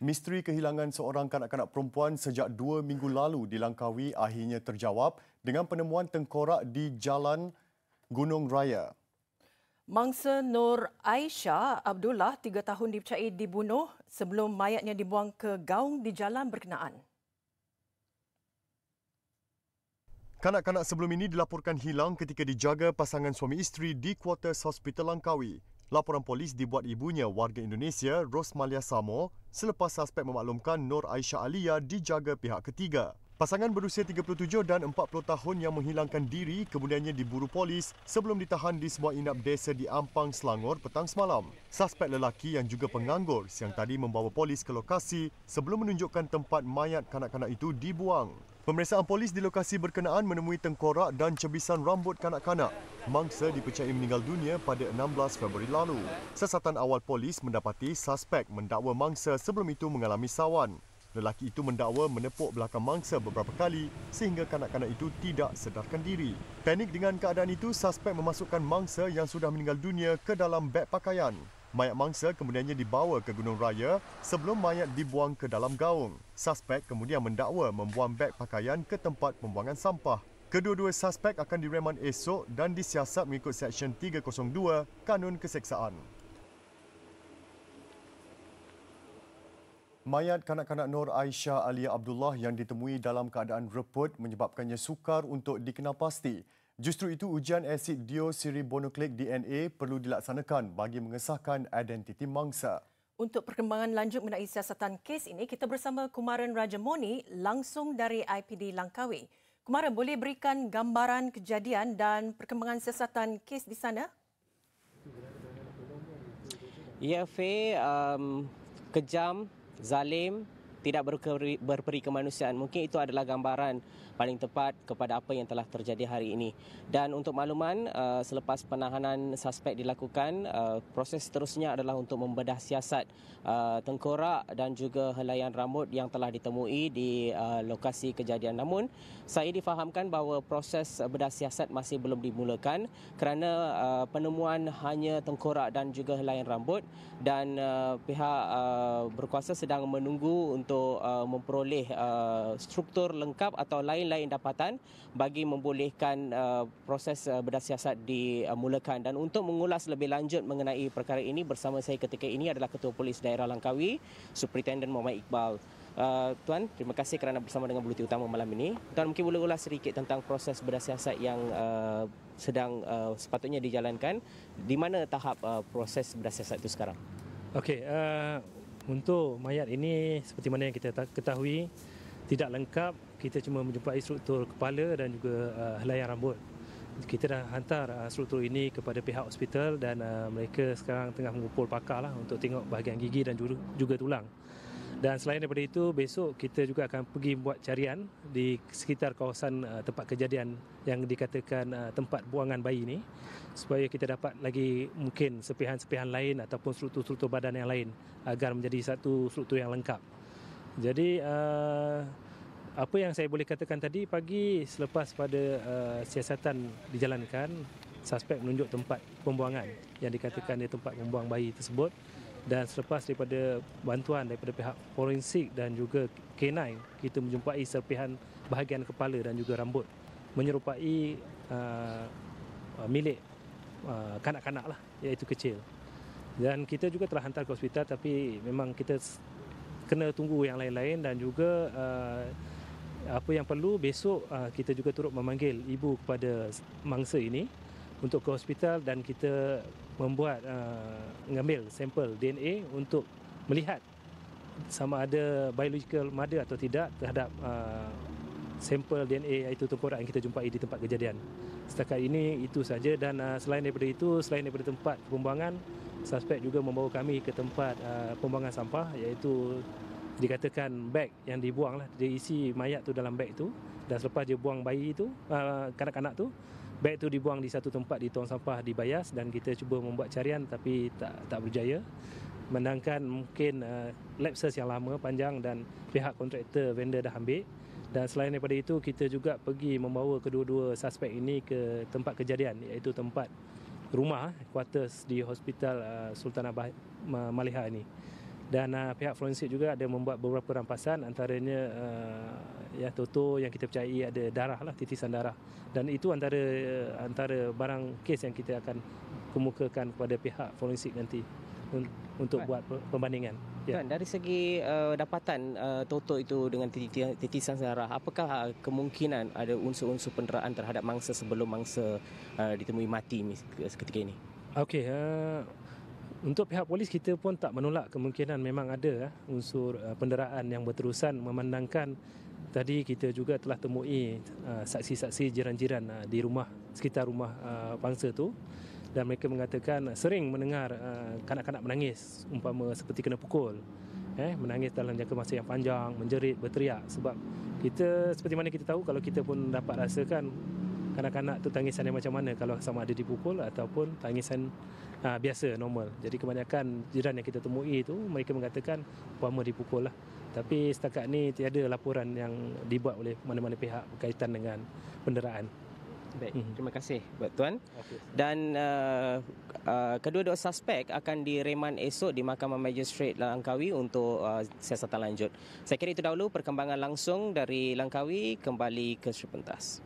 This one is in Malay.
Misteri kehilangan seorang kanak-kanak perempuan sejak 2 minggu lalu di Langkawi akhirnya terjawab dengan penemuan tengkorak di Jalan Gunung Raya. Mangsa Nur Aisyah Abdullah, 3 tahun dipercayai dibunuh sebelum mayatnya dibuang ke gaung di jalan berkenaan. Kanak-kanak sebelum ini dilaporkan hilang ketika dijaga pasangan suami isteri di Quarters Hospital Langkawi. Laporan polis dibuat ibunya, warga Indonesia, Rosmalia Samo, selepas suspek memaklumkan Nur Aisyah Aliyah dijaga pihak ketiga. Pasangan berusia 37 dan 40 tahun yang menghilangkan diri kemudiannya diburu polis sebelum ditahan di sebuah inap desa di Ampang, Selangor petang semalam. Suspek lelaki yang juga penganggur siang tadi membawa polis ke lokasi sebelum menunjukkan tempat mayat kanak-kanak itu dibuang. Pemeriksaan polis di lokasi berkenaan menemui tengkorak dan cebisan rambut kanak-kanak. Mangsa dipercayai meninggal dunia pada 16 Februari lalu. Siasatan awal polis mendapati suspek mendakwa mangsa sebelum itu mengalami sawan. Lelaki itu mendakwa menepuk belakang mangsa beberapa kali sehingga kanak-kanak itu tidak sedarkan diri. Panik dengan keadaan itu, suspek memasukkan mangsa yang sudah meninggal dunia ke dalam beg pakaian. Mayat mangsa kemudiannya dibawa ke Gunung Raya sebelum mayat dibuang ke dalam gaung. Suspek kemudian mendakwa membuang beg pakaian ke tempat pembuangan sampah. Kedua-dua suspek akan direman esok dan disiasat mengikut Seksyen 302 Kanun Keseksaan. Mayat kanak-kanak Nur Aisyah Aliyah Abdullah yang ditemui dalam keadaan reput menyebabkannya sukar untuk dikenal pasti. Justru itu, ujian asid deoksiribonukleik DNA perlu dilaksanakan bagi mengesahkan identiti mangsa. Untuk perkembangan lanjut mengenai siasatan kes ini, kita bersama Kumaran Rajamoni langsung dari IPD Langkawi. Kumaran, boleh berikan gambaran kejadian dan perkembangan siasatan kes di sana? Ya, Faye, kejam, zalim, tidak berperi kemanusiaan. Mungkin itu adalah gambaran paling tepat kepada apa yang telah terjadi hari ini. Dan untuk makluman, selepas penahanan suspek dilakukan, proses seterusnya adalah untuk membedah siasat tengkorak dan juga helaian rambut yang telah ditemui di lokasi kejadian. Namun, saya difahamkan bahawa proses bedah siasat masih belum dimulakan kerana penemuan hanya tengkorak dan juga helaian rambut dan pihak berkuasa sedang menunggu untuk memperoleh struktur lengkap atau lain-lain dapatan bagi membolehkan proses bedah siasat dimulakan. Dan untuk mengulas lebih lanjut mengenai perkara ini, bersama saya ketika ini adalah Ketua Polis Daerah Langkawi, Superintendent Muhammad Iqbal. Tuan, terima kasih kerana bersama dengan Bulletin Utama malam ini. Tuan mungkin boleh ulas sedikit tentang proses bedah siasat yang sedang sepatutnya dijalankan. Di mana tahap proses bedah siasat itu sekarang? Okey, untuk mayat ini seperti mana yang kita ketahui tidak lengkap. Kita cuma menjumpai struktur kepala dan juga helaian rambut. Kita dah hantar struktur ini kepada pihak hospital dan mereka sekarang tengah mengumpul pakar lah untuk tengok bahagian gigi dan juga tulang. Dan selain daripada itu, besok kita juga akan pergi buat carian di sekitar kawasan tempat kejadian yang dikatakan tempat buangan bayi ini supaya kita dapat lagi mungkin sepihan-sepihan lain ataupun struktur-struktur badan yang lain agar menjadi satu struktur yang lengkap. Jadi apa yang saya boleh katakan tadi pagi selepas pada siasatan dijalankan, suspek menunjuk tempat pembuangan yang dikatakan di tempat membuang bayi tersebut. Dan selepas daripada bantuan daripada pihak forensik dan juga K9, kita menjumpai serpihan bahagian kepala dan juga rambut menyerupai milik kanak-kanak lah, iaitu kecil. Dan kita juga telah hantar ke hospital, tapi memang kita kena tunggu yang lain-lain dan juga apa yang perlu besok kita juga turut memanggil ibu kepada mangsa ini untuk ke hospital dan kita membuat mengambil sampel DNA untuk melihat sama ada biological mother atau tidak terhadap sampel DNA iaitu tengkorak yang kita jumpai di tempat kejadian. Setakat ini itu saja dan selain daripada itu, selain daripada tempat pembuangan, suspek juga membawa kami ke tempat pembuangan sampah iaitu dikatakan beg yang dibuang lah, dia isi mayat tu dalam beg tu dan selepas dia buang bayi tu, kanak-kanak tu, beg tu dibuang di satu tempat di tong sampah di Bayas dan kita cuba membuat carian tapi tak berjaya. Menangkan mungkin lapses yang lama panjang dan pihak kontraktor vendor dah ambil. Dan selain daripada itu, kita juga pergi membawa kedua-dua suspek ini ke tempat kejadian iaitu tempat rumah, quarters di Hospital Sultanah Maliha ini. Dan pihak forensik juga ada membuat beberapa rampasan, antaranya toto yang kita percayai ada darah lah, titisan darah. Dan itu antara barang kes yang kita akan kemukakan kepada pihak forensik nanti untuk buat pembandingan. Dan dari segi dapatan toto itu dengan titisan darah, apakah kemungkinan ada unsur-unsur penderaan terhadap mangsa sebelum mangsa ditemui mati ketika ini? Okey, untuk pihak polis kita pun tak menolak kemungkinan memang ada unsur penderaan yang berterusan, memandangkan tadi kita juga telah temui saksi-saksi jiran-jiran di rumah, sekitar rumah bangsa tu, dan mereka mengatakan sering mendengar kanak-kanak menangis, umpama seperti kena pukul, menangis dalam jangka masa yang panjang, menjerit, berteriak. Sebab kita, seperti mana kita tahu, kalau kita pun dapat rasakan kanak-kanak tu tangisan yang macam mana, kalau sama ada dipukul ataupun tangisan biasa, normal. Jadi kebanyakan jiran yang kita temui itu mereka mengatakan umpama dipukul lah. Tapi setakat ni tiada laporan yang dibuat oleh mana-mana pihak berkaitan dengan penderaan. Baik, terima kasih Pak Tuan. Dan kedua-dua suspek akan direman esok di Mahkamah Magistrate Langkawi untuk siasatan lanjut. Saya kira itu dahulu perkembangan langsung dari Langkawi, kembali ke Sri Pentas.